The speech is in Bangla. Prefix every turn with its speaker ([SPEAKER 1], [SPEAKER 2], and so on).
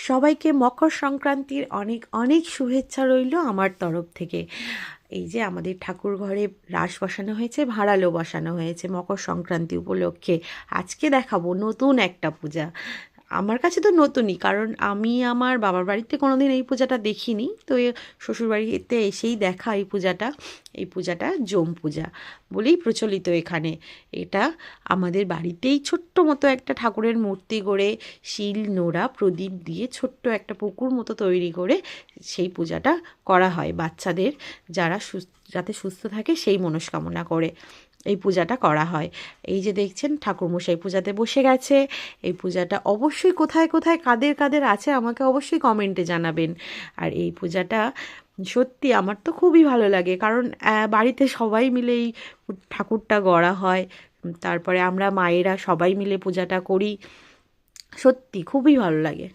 [SPEAKER 1] সবাইকে মকর সংক্রান্তির অনেক অনেক শুভেচ্ছা রইল আমার তরফ থেকে। এই যে আমাদের ঠাকুর ঘরে রাস বসানো হয়েছে, ভাঁড়ালো বসানো হয়েছে মকর সংক্রান্তি উপলক্ষে। আজকে দেখাবো নতুন একটা পূজা। আমার কাছে তো নতুনই, কারণ আমি আমার বাবার বাড়িতে কোনোদিন এই পূজাটা দেখিনি, তো শ্বশুরবাড়িতে এসেই দেখা এই পূজাটা যম পূজা বলেই প্রচলিত এখানে। এটা আমাদের বাড়িতেই ছোট্ট মতো একটা ঠাকুরের মূর্তি গড়ে শিল নোড়া প্রদীপ দিয়ে ছোট্ট একটা পুকুর মতো তৈরি করে সেই পূজাটা করা হয় বাচ্চাদের, যাতে সুস্থ থাকে সেই মনস্কামনা করে এই পূজাটা করা হয়। এই যে দেখছেন ঠাকুরমশাই পূজাতে বসে গেছে। এই পূজাটা অবশ্যই কোথায় কোথায় কাদের কাদের আছে আমাকে অবশ্যই কমেন্টে জানাবেন। আর এই পূজাটা সত্যি আমার তো খুবই ভালো লাগে, কারণ বাড়িতে সবাই মিলে এই ঠাকুরটা গড়া হয়, তারপরে আমরা মায়েরা সবাই মিলে পূজাটা করি। সত্যি খুবই ভালো লাগে।